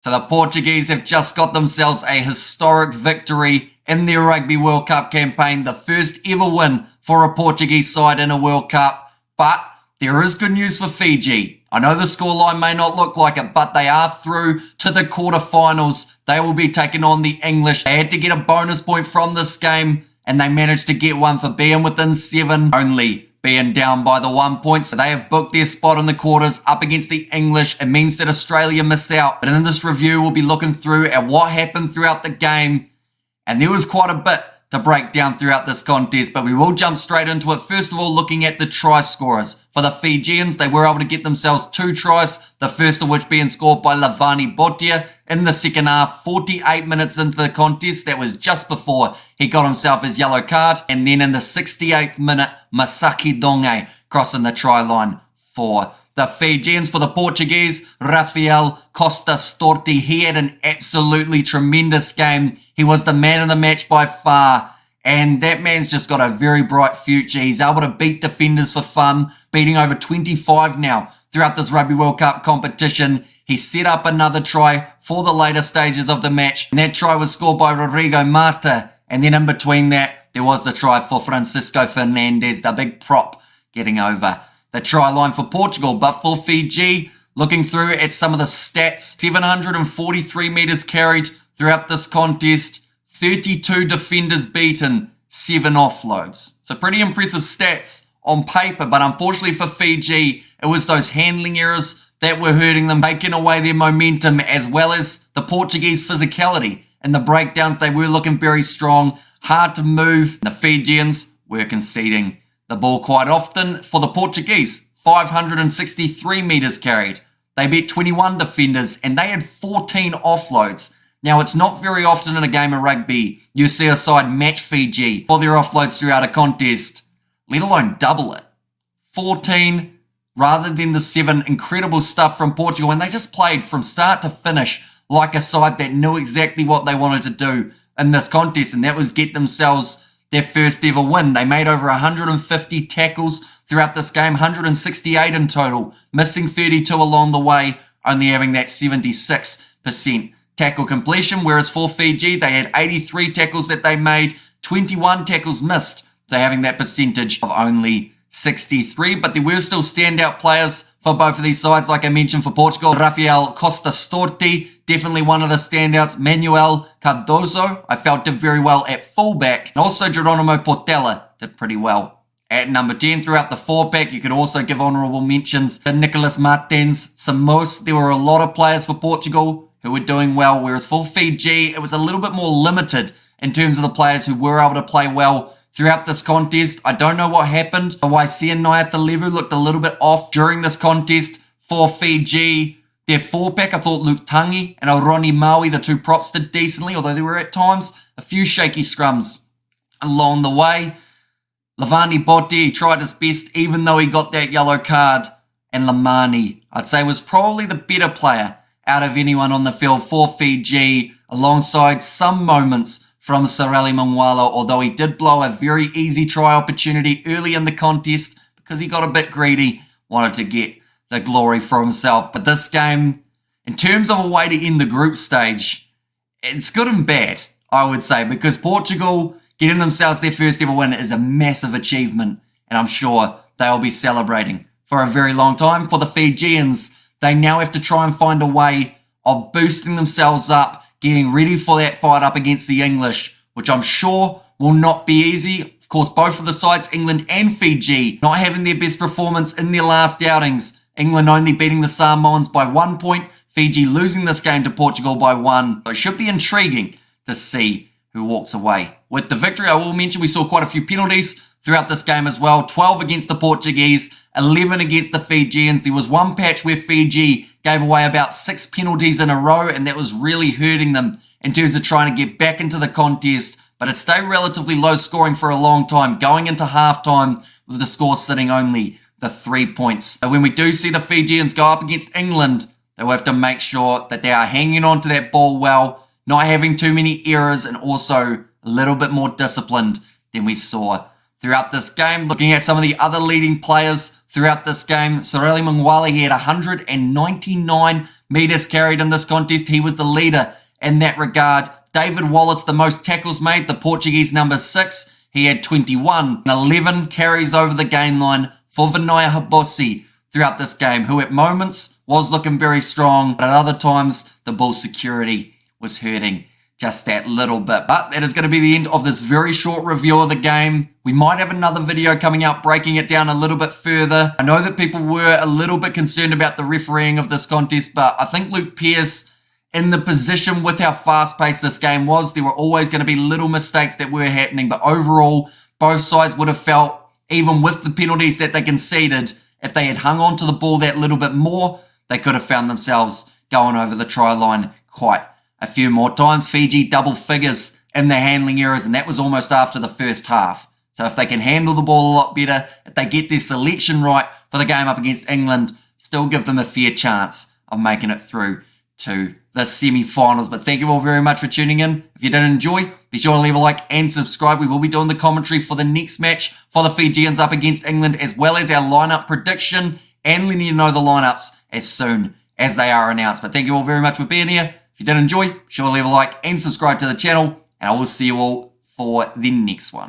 So the Portuguese have just got themselves a historic victory in their Rugby World Cup campaign, the first ever win for a Portuguese side in a World Cup. But there is good news for Fiji. I know the scoreline may not look like it, but they are through to the quarterfinals. They will be taking on the English. They had to get a bonus point from this game, and they managed to get one for being within 7, only being down by the 1 point. So they have booked their spot in the quarters up against the English. It means that Australia miss out. But in this review, we'll be looking through at what happened throughout the game. And there was quite a bit to break down throughout this contest, but we will jump straight into it. First of all, looking at the try scorers. For the Fijians, they were able to get themselves 2 tries, the first of which being scored by Lavani Botia in the second half, 48 minutes into the contest. That was just before he got himself his yellow card. And then in the 68th minute, Masaki Donge crossing the try line for the Fijians. For the Portuguese, Rafael Costa Storti, he had an absolutely tremendous game. He was the man of the match by far, and that man's just got a very bright future. He's able to beat defenders for fun, beating over 25 now throughout this Rugby World Cup competition. He set up another try for the later stages of the match, and that try was scored by Rodrigo Marta, and then in between that, there was the try for Francisco Fernandes, the big prop, getting over the try line for Portugal. But for Fiji, looking through at some of the stats, 743 metres carried throughout this contest, 32 defenders beaten, 7 offloads. So pretty impressive stats on paper, but unfortunately for Fiji, it was those handling errors that were hurting them, taking away their momentum, as well as the Portuguese physicality. In the breakdowns, they were looking very strong, hard to move. The Fijians were conceding the ball quite often. For the Portuguese, 563 metres carried. They beat 21 defenders, and they had 14 offloads. Now, it's not very often in a game of rugby you see a side match Fiji for their offloads throughout a contest, let alone double it. 14 rather than the 7. Incredible stuff from Portugal, and they just played from start to finish like a side that knew exactly what they wanted to do in this contest, and that was get themselves their first ever win. They made over 150 tackles throughout this game, 168 in total, missing 32 along the way, only having that 76% tackle completion, whereas for Fiji, they had 83 tackles that they made, 21 tackles missed, so having that percentage of only 63, but there were still standout players for both of these sides. Like I mentioned, for Portugal, Rafael Costa Storti, definitely one of the standouts. Manuel Cardoso, I felt did very well at fullback, and also Geronimo Portela did pretty well at number 10. Throughout the 4-pack, you could also give honourable mentions to Nicolas Martins, Samos. There were a lot of players for Portugal who were doing well, whereas for Fiji, it was a little bit more limited in terms of the players who were able to play well throughout this contest. I don't know what happened. Waisia Naiatalevu looked a little bit off during this contest for Fiji. Their 4-pack, I thought Luke Tangi and Oroni Maui, the 2 props, did decently, although there were at times a few shaky scrums along the way. Lavani Botti tried his best, even though he got that yellow card. And Lamani, I'd say, was probably the better player out of anyone on the field for Fiji, alongside some moments from Sareli Mangwalo, although he did blow a very easy try opportunity early in the contest because he got a bit greedy, wanted to get the glory for himself. But this game, in terms of a way to end the group stage, it's good and bad, I would say, because Portugal getting themselves their first ever win is a massive achievement, and I'm sure they'll be celebrating for a very long time. For the Fijians, they now have to try and find a way of boosting themselves up, getting ready for that fight up against the English, which I'm sure will not be easy. Of course, both of the sides, England and Fiji, not having their best performance in their last outings. England only beating the Samoans by 1 point, Fiji losing this game to Portugal by 1. So it should be intriguing to see who walks away with the victory. I will mention we saw quite a few penalties throughout this game as well. 12 against the Portuguese, 11 against the Fijians. There was one patch where Fiji gave away about 6 penalties in a row, and that was really hurting them in terms of trying to get back into the contest. But it stayed relatively low scoring for a long time, going into halftime with the score sitting only the 3 points. So when we do see the Fijians go up against England, they will have to make sure that they are hanging on to that ball well, not having too many errors, and also a little bit more disciplined than we saw throughout this game. Looking at some of the other leading players throughout this game. Soreli Mangwale, he had 199 metres carried in this contest. He was the leader in that regard. David Wallace, the most tackles made, the Portuguese number 6. He had 21. 11 carries over the gain line for Vinaya Habossi throughout this game, who at moments was looking very strong, but at other times the ball security was hurting just that little bit. But that is going to be the end of this very short review of the game. We might have another video coming out breaking it down a little bit further. I know that people were a little bit concerned about the refereeing of this contest, but I think Luke Pearce, in the position with how fast-paced this game was, there were always going to be little mistakes that were happening, but overall, both sides would have felt, even with the penalties that they conceded, if they had hung on to the ball that little bit more, they could have found themselves going over the try line quite a few more times. Fiji double figures in their handling errors, and that was almost after the first half. So if they can handle the ball a lot better, if they get their selection right for the game up against England, still give them a fair chance of making it through to the semi-finals. But thank you all very much for tuning in. If you did enjoy, be sure to leave a like and subscribe. We will be doing the commentary for the next match for the Fijians up against England, as well as our lineup prediction and letting you know the lineups as soon as they are announced. But thank you all very much for being here. If you did enjoy, be sure to leave a like and subscribe to the channel, and I will see you all for the next one.